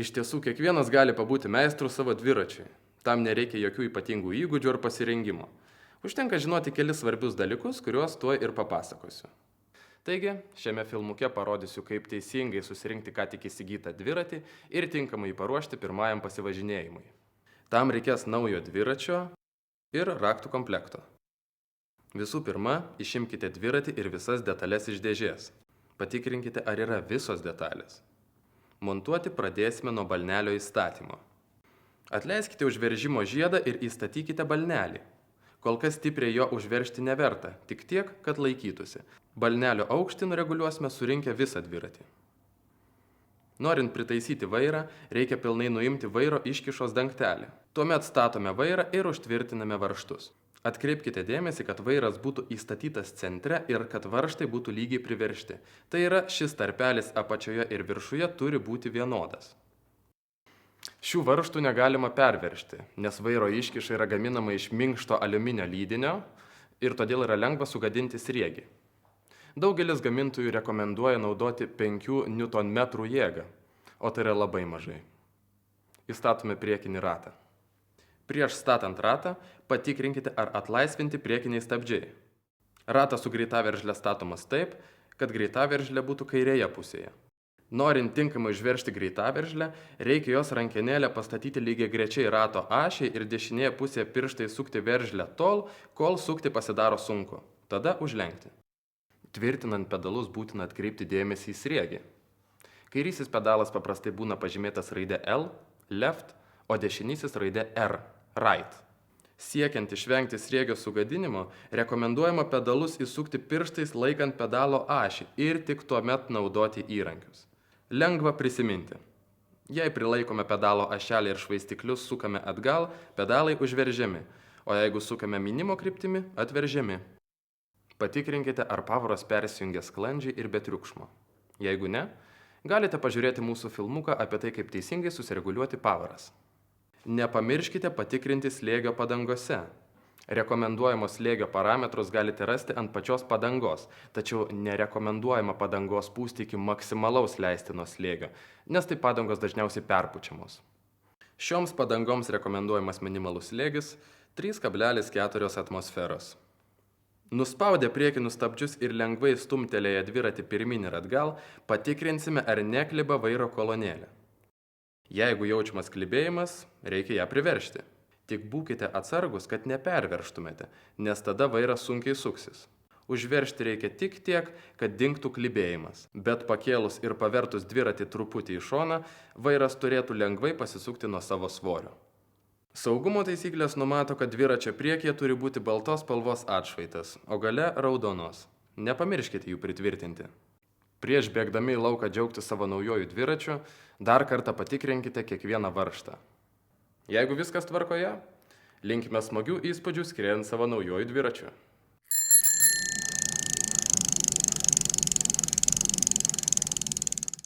Iš tiesų, kiekvienas gali pabūti meistru savo dviračiui. Tam nereikia jokių ypatingų įgūdžių ar pasirengimo. Užtenka žinoti kelis svarbius dalykus, kuriuos tuoj ir papasakosiu. Taigi, šiame filmuke parodysiu, kaip teisingai susirinkti ką tik įsigytą dviratį ir tinkamai paruošti pirmajam pasivažinėjimui. Tam reikės naujo dviračio ir raktų komplekto. Visų pirma, išimkite dviratį ir visas detalės iš dėžės. Patikrinkite, ar yra visos detalės. Montuoti pradėsime nuo balnelio įstatymo. Atleiskite užveržimo žiedą ir įstatykite balnelį. Kol kas stipriai jo užveržti neverta, tik tiek, kad laikytųsi. Balnelio aukštį nureguliuosime surinkę visą dviratį. Norint pritaisyti vairą, reikia pilnai nuimti vairo iškišos dangtelį. Tuomet statome vairą ir užtvirtiname varžtus. Atkreipkite dėmesį, kad vairas būtų įstatytas centre ir kad varžtai būtų lygiai priveržti. Tai yra, šis tarpelis apačioje ir viršuje turi būti vienodas. Šių varžtų negalima perveržti, nes vairo iškiša yra gaminama iš minkšto aliuminio lydinio ir todėl yra lengva sugadinti sriegį. Daugelis gamintojų rekomenduoja naudoti 5 Nm jėgą, o tai yra labai mažai. Įstatome priekinį ratą. Prieš statant ratą patikrinkite, ar atlaisvinti priekiniai stabdžiai. Ratas su greitaveržle statomas taip, kad greitaveržlė būtų kairėje pusėje. Norint tinkamai užveržti greitaveržlę, reikia jos rankenėlę pastatyti lygiai grečiai rato ašiai ir dešinėje pusėje pirštai sukti veržlę tol, kol sukti pasidaro sunku. Tada užlenkti. Tvirtinant pedalus būtina atkreipti dėmesį į sriegį. Kairysis pedalas paprastai būna pažymėtas raide L, left, o dešinysis raide R, right. Siekiant išvengti sriegio sugadinimo, rekomenduojama pedalus įsukti pirštais laikant pedalo ašį ir tik tuomet naudoti įrankius. Lengva prisiminti. Jei prilaikome pedalo ašelį ir švaistiklius sukame atgal, pedalai užveržiami, o jeigu sukame mynimo kryptimi, atveržiami. Patikrinkite, ar pavaros persijungia sklandžiai ir be triukšmo. Jeigu ne, galite pažiūrėti mūsų filmuką apie tai, kaip teisingai susireguliuoti pavaras. Nepamirškite patikrinti slėgio padangose. Rekomenduojamos slėgio parametrus galite rasti ant pačios padangos, tačiau nerekomenduojama padangos pūsti iki maksimalaus leistino slėgio, nes tai padangos dažniausiai perpučiamos. Šioms padangoms rekomenduojamas minimalus slėgis 3,4 atmosferos. Nuspaudę priekinius stabdžius ir lengvai stumtelėję dviratį pirmyn ir atgal, patikrinsime, ar nekliba vairo kolonėlė. Jeigu jaučiamas klibėjimas, reikia ją priveržti. Tik būkite atsargus, kad neperveržtumėte, nes tada vairas sunkiai suksis. Užveržti reikia tik tiek, kad dingtų klibėjimas, bet pakėlus ir pavertus dviratį truputį į šoną, vairas turėtų lengvai pasisukti nuo savo svorio. Saugumo taisyklės numato, kad dviračio priekyje turi būti baltos spalvos atšvaitas, o gale raudonos. Nepamirškite jų pritvirtinti. Prieš bėgdami į lauką džiaugti savo naujojų dviračių, dar kartą patikrinkite kiekvieną varžtą. Jeigu viskas tvarkoje, linkime smagių įspūdžių skriejant savo naujojų dviračių.